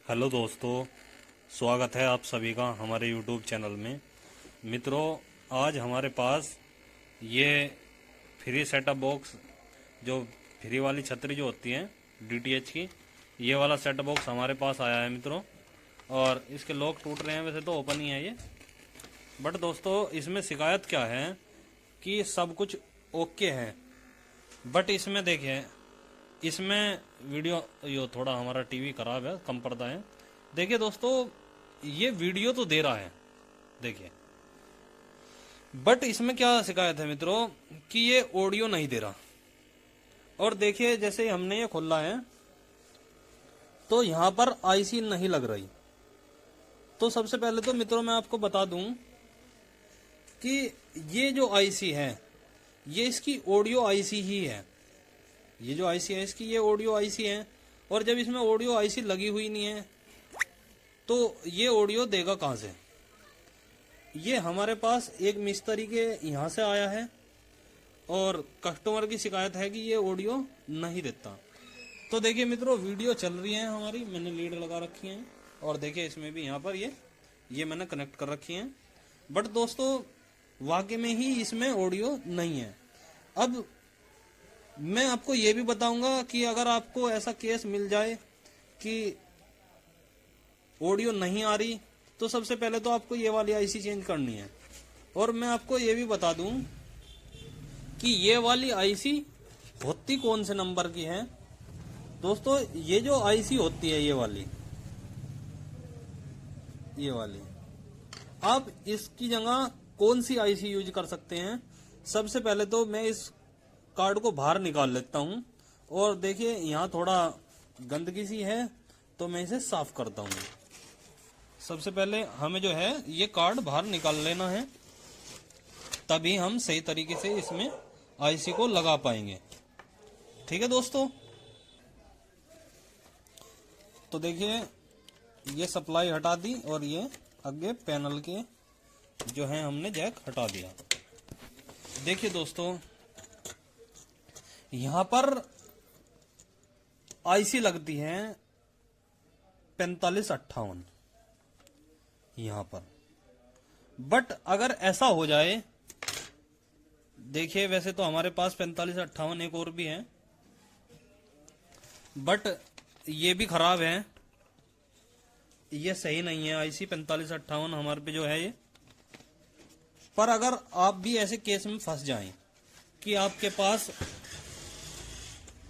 Hello दोस्तों, स्वागत है आप सभी का हमारे यूट्यूब चैनल में। मित्रों, आज हमारे पास ये फ्री सेटअप बॉक्स, जो फ्री वाली छतरी जो होती है डीटीएच की, ये वाला सेटअप बॉक्स हमारे पास आया है मित्रों। और इसके लॉक टूट रहे हैं, वैसे तो ओपन ही है ये, बट दोस्तों इसमें शिकायत क्या है कि सब कुछ ओके है, बट इसमें देखिए, इसमें वीडियो यो थोड़ा हमारा टीवी खराब है, कम पर्दा है। देखिए दोस्तों, ये वीडियो तो दे रहा है, देखिए, बट इसमें क्या शिकायत है मित्रों कि ये ऑडियो नहीं दे रहा। और देखिए, जैसे हमने ये खोला है तो यहां पर आईसी नहीं लग रही। तो सबसे पहले तो मित्रों मैं आपको बता दूं कि ये जो आईसी है ये इसकी ऑडियो आईसी ही है। ये जो आईसी है इसकी ये ऑडियो आईसी है, और जब इसमें ऑडियो आईसी लगी हुई नहीं है तो ये ऑडियो देगा कहां से। ये हमारे पास एक मिस्त्री के यहां से आया है और कस्टमर की शिकायत है कि ये ऑडियो नहीं देता। तो देखिए मित्रों, वीडियो चल रही है हमारी, मैंने लीड लगा रखी है, और देखिए इसमें भी यहाँ पर ये मैंने कनेक्ट कर रखी है, बट दोस्तों वाकई में ही इसमें ऑडियो नहीं है। अब मैं आपको ये भी बताऊंगा कि अगर आपको ऐसा केस मिल जाए कि ऑडियो नहीं आ रही, तो सबसे पहले तो आपको ये वाली आईसी चेंज करनी है। और मैं आपको ये भी बता दूं कि ये वाली आईसी होती कौन से नंबर की है। दोस्तों ये जो आईसी होती है, ये वाली आप इसकी जगह कौन सी आईसी यूज कर सकते हैं। सबसे पहले तो मैं इस कार्ड को बाहर निकाल लेता हूं, और देखिए यहाँ थोड़ा गंदगी सी है तो मैं इसे साफ करता हूं। सबसे पहले हमें जो है ये कार्ड बाहर निकाल लेना है, तभी हम सही तरीके से इसमें आईसी को लगा पाएंगे। ठीक है दोस्तों, तो देखिए ये सप्लाई हटा दी और ये आगे पैनल के जो है हमने जैक हटा दिया। देखिए दोस्तों, यहां पर आईसी लगती है 4558 यहां पर, बट अगर ऐसा हो जाए, देखिए वैसे तो हमारे पास 4558 एक और भी है, बट ये भी खराब है, ये सही नहीं है आईसी 4558 हमारे पे जो है ये। पर अगर आप भी ऐसे केस में फंस जाएं कि आपके पास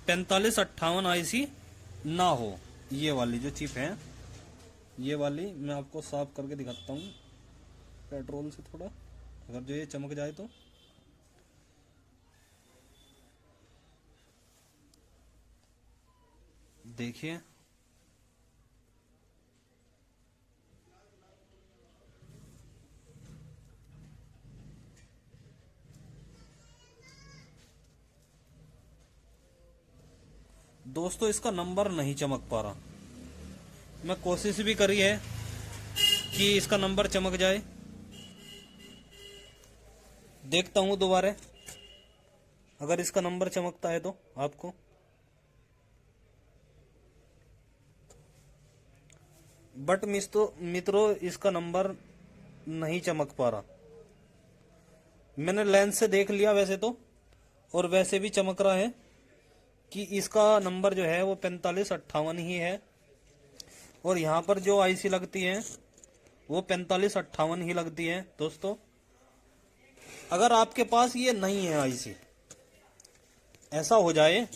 4558 आईसी ना हो, ये वाली जो चिप है, ये वाली मैं आपको साफ करके दिखाता हूँ पेट्रोल से थोड़ा, अगर जो ये चमक जाए तो। देखिए दोस्तों, इसका नंबर नहीं चमक पा रहा। मैं कोशिश भी करी है कि इसका नंबर चमक जाए, देखता हूं दोबारा अगर इसका नंबर चमकता है तो आपको। बट मित्रों इसका नंबर नहीं चमक पा रहा। मैंने लेंस से देख लिया वैसे तो, और वैसे भी चमक रहा है कि इसका नंबर जो है वो 4558 ही है, और यहाँ पर जो आईसी लगती है वो 4558 ही लगती है। दोस्तों अगर आपके पास ये नहीं है आईसी, ऐसा हो जाए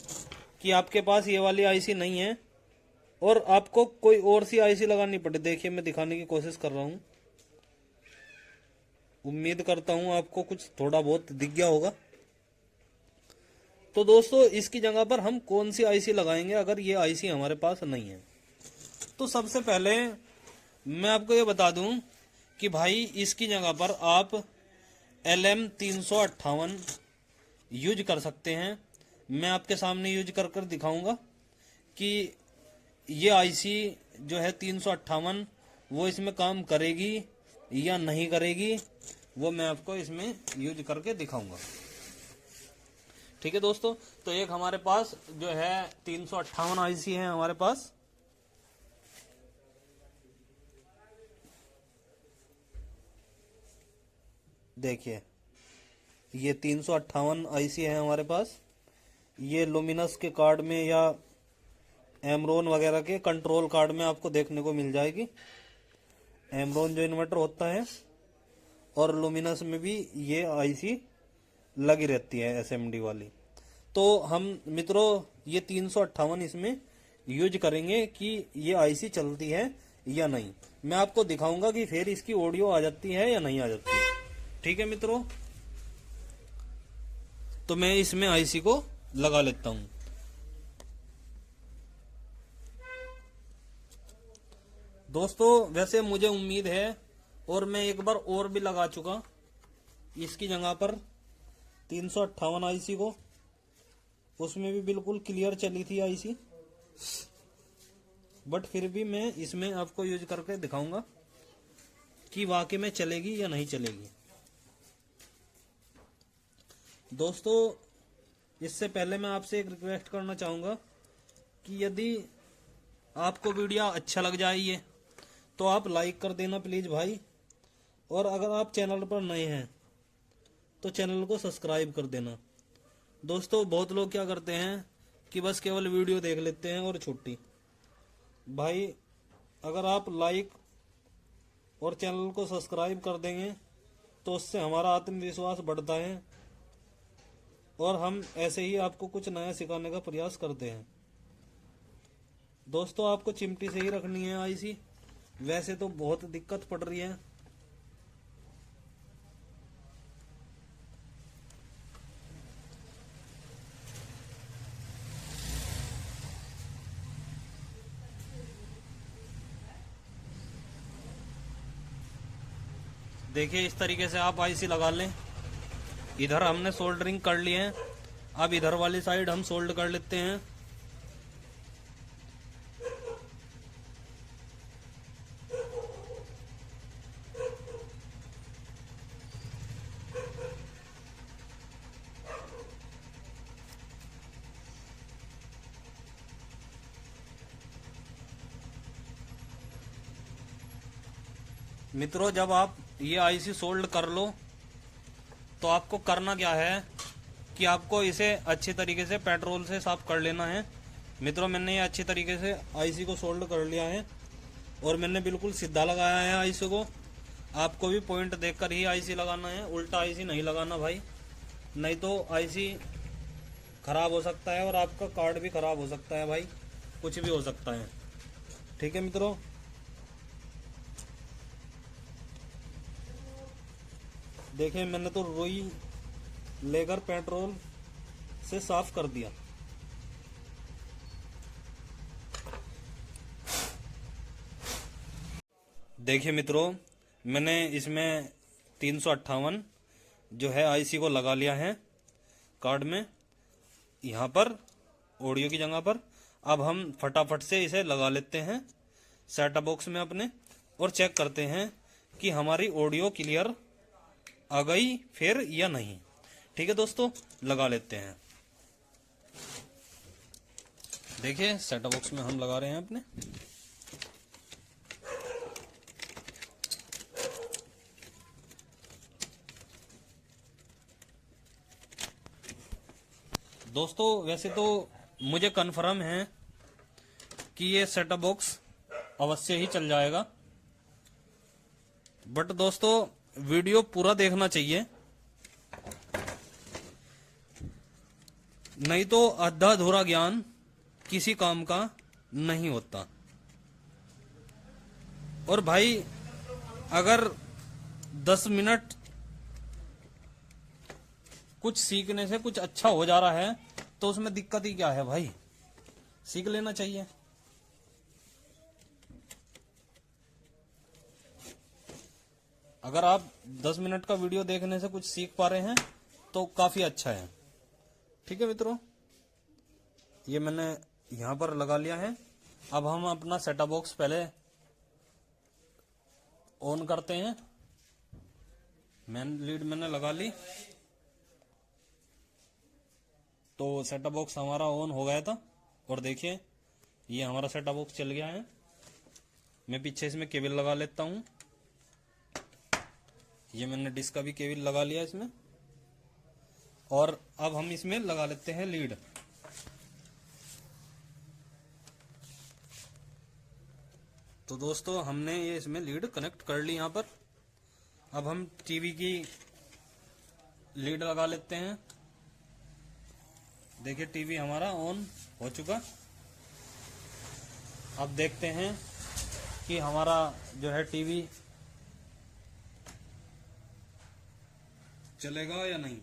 कि आपके पास ये वाली आईसी नहीं है और आपको कोई और सी आईसी लगानी पड़े, देखिए मैं दिखाने की कोशिश कर रहा हूँ, उम्मीद करता हूँ आपको कुछ थोड़ा बहुत दिख गया होगा। तो दोस्तों इसकी जगह पर हम कौन सी आईसी लगाएंगे अगर ये आईसी हमारे पास नहीं है। तो सबसे पहले मैं आपको ये बता दूं कि भाई इसकी जगह पर आप LM358 यूज कर सकते हैं। मैं आपके सामने यूज कर कर दिखाऊंगा कि ये आईसी जो है 358 वो इसमें काम करेगी या नहीं करेगी, वो मैं आपको इसमें यूज करके दिखाऊंगा। ठीक है दोस्तों, तो एक हमारे पास जो है 358 आईसी है हमारे पास, देखिए ये 358 आईसी है हमारे पास। ये लुमिनस के कार्ड में या एमरोन वगैरह के कंट्रोल कार्ड में आपको देखने को मिल जाएगी। एमरोन जो इन्वर्टर होता है और लुमिनस में भी ये आईसी लगी रहती है एसएमडी वाली। तो हम मित्रों ये 358 इसमें यूज करेंगे कि ये आईसी चलती है या नहीं। मैं आपको दिखाऊंगा कि फिर इसकी ऑडियो आ जाती है या नहीं आ जाती है। ठीक है मित्रों, तो मैं इसमें आईसी को लगा लेता हूं। दोस्तों वैसे मुझे उम्मीद है, और मैं एक बार और भी लगा चुका इसकी जगह पर 358 आईसी को, उसमें भी बिल्कुल क्लियर चली थी आईसी। बट फिर भी मैं इसमें आपको यूज करके दिखाऊंगा कि वाकई में चलेगी या नहीं चलेगी। दोस्तों इससे पहले मैं आपसे एक रिक्वेस्ट करना चाहूंगा कि यदि आपको वीडियो अच्छा लग जाए ये, तो आप लाइक कर देना प्लीज भाई। और अगर आप चैनल पर नए हैं तो चैनल को सब्सक्राइब कर देना। दोस्तों बहुत लोग क्या करते हैं कि बस केवल वीडियो देख लेते हैं और छुट्टी। भाई अगर आप लाइक और चैनल को सब्सक्राइब कर देंगे तो उससे हमारा आत्मविश्वास बढ़ता है और हम ऐसे ही आपको कुछ नया सिखाने का प्रयास करते हैं। दोस्तों आपको चिमटी से ही रखनी है आईसी, वैसे तो बहुत दिक्कत पड़ रही है। देखिए इस तरीके से आप आईसी लगा लें। इधर हमने सोल्डरिंग कर ली है, अब इधर वाली साइड हम सोल्ड कर लेते हैं। मित्रों जब आप ये आईसी सोल्ड कर लो तो आपको करना क्या है कि आपको इसे अच्छी तरीके से पेट्रोल से साफ कर लेना है। मित्रों मैंने ये अच्छी तरीके से आईसी को सोल्ड कर लिया है और मैंने बिल्कुल सीधा लगाया है आईसी को। आपको भी पॉइंट देखकर ही आईसी लगाना है, उल्टा आईसी नहीं लगाना भाई, नहीं तो आईसी खराब हो सकता है और आपका कार्ड भी खराब हो सकता है भाई, कुछ भी हो सकता है। ठीक है मित्रों, देखिए मैंने तो रुई लेकर पेट्रोल से साफ कर दिया। देखिए मित्रों मैंने इसमें 358 जो है आईसी को लगा लिया है कार्ड में, यहाँ पर ऑडियो की जगह पर। अब हम फटाफट से इसे लगा लेते हैं सेटअप बॉक्स में अपने और चेक करते हैं कि हमारी ऑडियो क्लियर आ गई फिर या नहीं। ठीक है दोस्तों, लगा लेते हैं। देखिए सेटअप बॉक्स में हम लगा रहे हैं अपने। दोस्तों वैसे तो मुझे कन्फर्म है कि ये सेटअप बॉक्स अवश्य ही चल जाएगा, बट दोस्तों वीडियो पूरा देखना चाहिए, नहीं तो आधा अधूरा ज्ञान किसी काम का नहीं होता। और भाई अगर 10 मिनट कुछ सीखने से कुछ अच्छा हो जा रहा है तो उसमें दिक्कत ही क्या है भाई, सीख लेना चाहिए। अगर आप 10 मिनट का वीडियो देखने से कुछ सीख पा रहे हैं तो काफी अच्छा है। ठीक है मित्रों, ये मैंने यहां पर लगा लिया है। अब हम अपना सेटअप बॉक्स पहले ऑन करते हैं। मेन लीड मैंने लगा ली तो सेटअप बॉक्स हमारा ऑन हो गया था और देखिए ये हमारा सेटअप बॉक्स चल गया है। मैं पीछे इसमें केबल लगा लेता हूं। ये मैंने डिस्क का भी केबल लगा लिया इसमें। और अब हम इसमें लगा लेते हैं लीड। तो दोस्तों हमने ये इसमें लीड कनेक्ट कर ली यहाँ पर। अब हम टीवी की लीड लगा लेते हैं। देखिए टीवी हमारा ऑन हो चुका। अब देखते हैं कि हमारा जो है टीवी चलेगा या नहीं।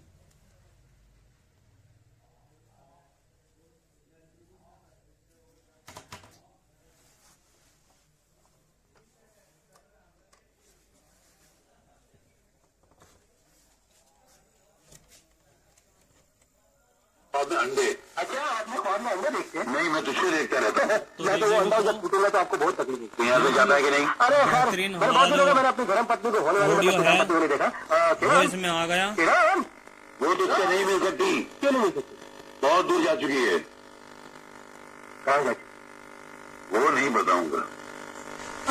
अंडे। अच्छा, आपने ख्वाब में अंडे देखते हैं? नहीं, मैं तुझको देखता रहता हूँ। मैं तो वो अंडा जब फूटूंगा तो आपको बहुत तकलीफ होगी। यहाँ से जाता है कि नहीं? अरे खैर, मैंने बहुत दिनों में मैंने अपनी धर्म पत्नी को होने वाले वीडियो है देखा। वो इसमें आ गया। वो तुझसे नहीं मिल सकती। क्यों नहीं मिल सकती? बहुत दूर जा चुकी है। कहाँ गई? वो नहीं बताऊंगा।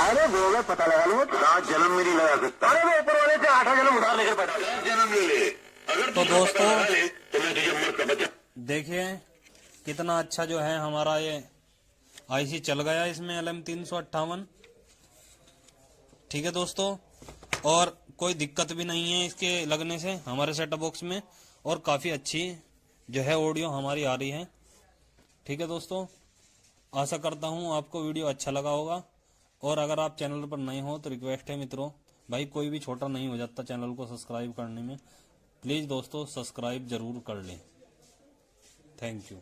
अरे वो मैं पता लगा लूँ। 7 जन्म में नहीं लगा सकता। अरे मैं ऊपर वाले से 8 जन्म उधार लेकर बैठा। 7 जन्म ले ले। अगर तो दोस्तों तो मैं तुझे मत का बचा। देखिए कितना अच्छा जो है हमारा ये आईसी चल गया इसमें LM358। ठीक है दोस्तों, और कोई दिक्कत भी नहीं है इसके लगने से हमारे सेटअप बॉक्स में, और काफ़ी अच्छी जो है ऑडियो हमारी आ रही है। ठीक है दोस्तों, आशा करता हूँ आपको वीडियो अच्छा लगा होगा। और अगर आप चैनल पर नए हो तो रिक्वेस्ट है मित्रों, भाई कोई भी छोटा नहीं हो जाता चैनल को सब्सक्राइब करने में। प्लीज़ दोस्तों सब्सक्राइब जरूर कर लें। Thank you.